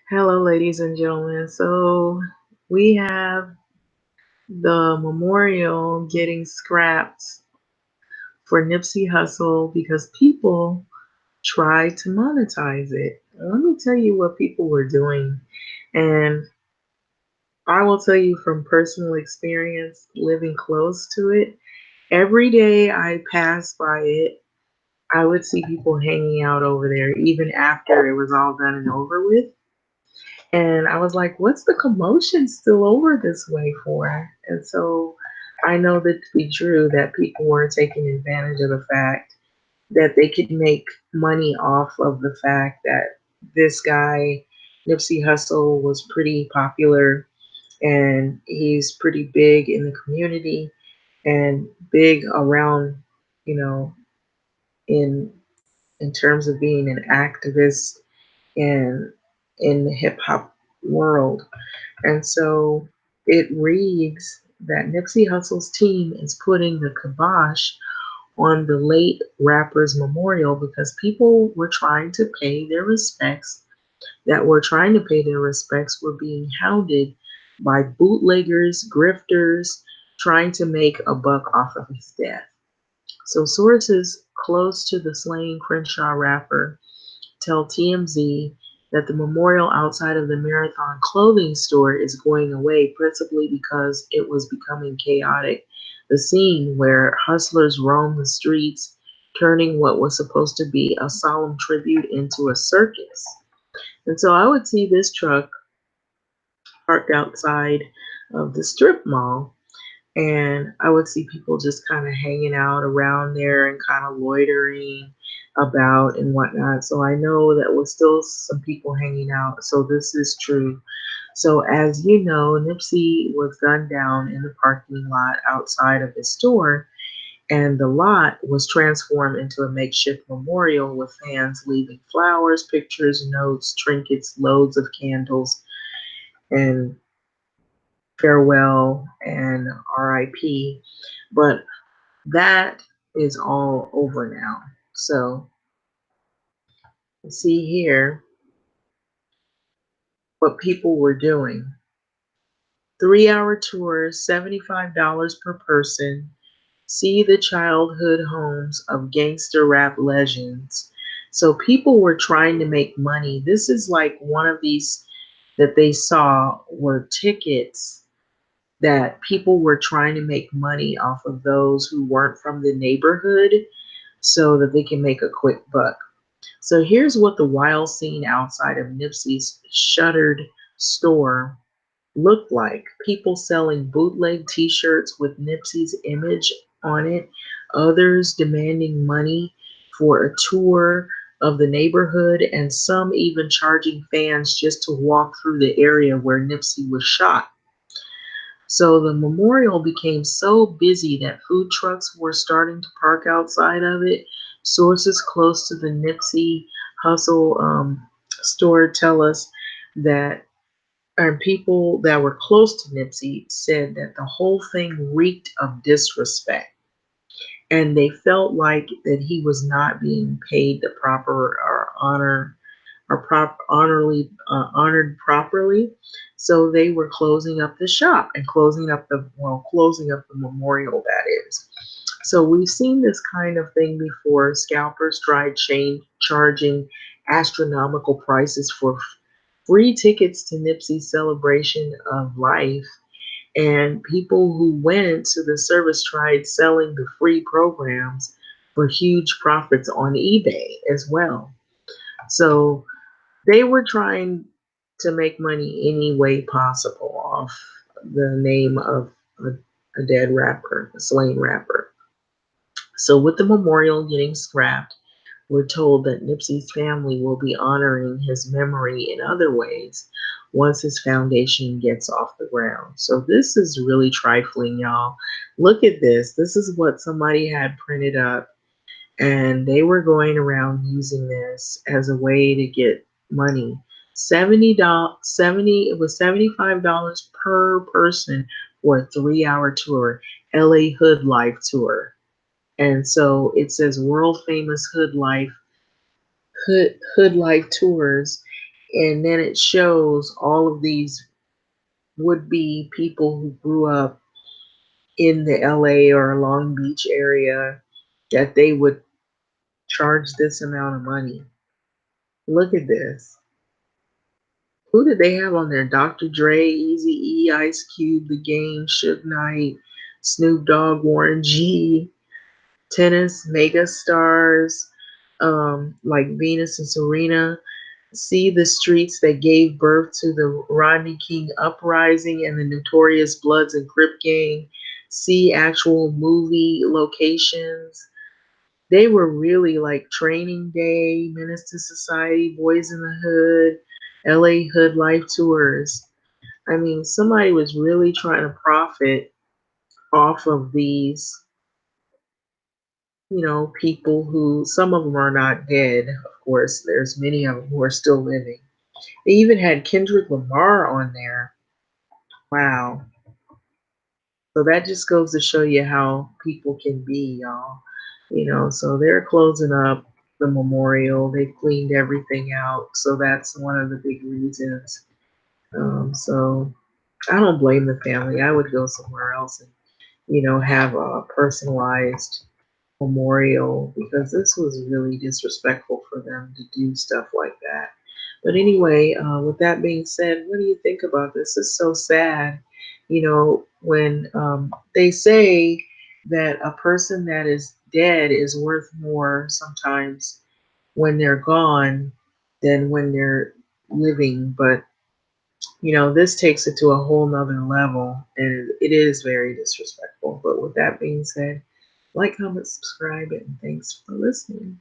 Hello, ladies and gentlemen. So we have the memorial getting scrapped for Nipsey Hussle because people tried to monetize it. Let me tell you what people were doing. And I will tell you from personal experience living close to it. Every day I passed by it, I would see people hanging out over there, even after it was all done and over with. And I was like, what's the commotion still over this way for? And so I know that to be true that people were taking advantage of the fact that they could make money off of the fact that this guy, Nipsey Hussle, was pretty popular and he's pretty big in the community and big around, you know, in in terms of being an activist and in the hip hop world. And so it reads that Nipsey Hussle's team is putting the kibosh on the late rapper's memorial because people were trying to pay their respects, that were trying to pay their respects, were being hounded by bootleggers, grifters, trying to make a buck off of his death. So sources close to the slain Crenshaw rapper tell TMZ that the memorial outside of the Marathon clothing store is going away principally because it was becoming chaotic. The scene where hustlers roam the streets, turning what was supposed to be a solemn tribute into a circus. And so I would see this truck parked outside of the strip mall, and I would see people just kind of hanging out around there and kind of loitering about and whatnot. So I know that was still some people hanging out. So this is true. So as you know, Nipsey was gunned down in the parking lot outside of his store, and the lot was transformed into a makeshift memorial with fans leaving flowers, pictures, notes, trinkets, loads of candles, and farewell and RIP. But that is all over now. So see here what people were doing. 3 hour tours, $75 per person. See the childhood homes of gangster rap legends. So people were trying to make money. This is like one of these that they saw were tickets that people were trying to make money off of those who weren't from the neighborhood so that they can make a quick buck. So here's what the wild scene outside of Nipsey's shuttered store looked like. People selling bootleg t-shirts with Nipsey's image on it, others demanding money for a tour of the neighborhood, and some even charging fans just to walk through the area where Nipsey was shot. So the memorial became so busy that food trucks were starting to park outside of it. Sources close to the Nipsey Hustle store tell us that, and people that were close to Nipsey said that the whole thing reeked of disrespect, and they felt like that he was not being paid the proper or honor or honored properly. So they were closing up the shop and closing up the memorial, that is. So we've seen this kind of thing before. Scalpers tried charging astronomical prices for free tickets to Nipsey's celebration of life. And people who went to the service tried selling the free programs for huge profits on eBay as well. So they were trying to make money any way possible off the name of a dead rapper, a slain rapper. So, with the memorial getting scrapped, we're told that Nipsey's family will be honoring his memory in other ways once his foundation gets off the ground. So, this is really trifling, y'all. Look at this. This is what somebody had printed up, and they were going around using this as a way to get money. $70, 70, it was $75 per person for a 3 hour tour, LA Hood Life tour. And so it says world famous Hood Life tours. And then it shows all of these would be people who grew up in the LA or Long Beach area that they would charge this amount of money. Look at this. Who did they have on there? Dr. Dre, Easy E, Ice Cube, The Game, Suge Knight, Snoop Dogg, Warren G, tennis mega stars like Venus and Serena. See the streets that gave birth to the Rodney King uprising and the notorious Bloods and Crip gang. See actual movie locations. They were really like Training Day, Menace to Society, Boys in the Hood, LA Hood Life Tours. I mean, somebody was really trying to profit off of these, people who, some of them are not dead, of course. There's many of them who are still living. They even had Kendrick Lamar on there. Wow. So that just goes to show you how people can be, y'all. So they're closing up the memorial. They cleaned everything out. So that's one of the big reasons. So I don't blame the family. I would go somewhere else and, have a personalized memorial because this was really disrespectful for them to do stuff like that. But anyway, with that being said, what do you think about this? It's so sad, when they say that a person that is dead is worth more sometimes when they're gone than when they're living. But this takes it to a whole nother level, and it is very disrespectful. But with that being said, like, comment, subscribe, and thanks for listening.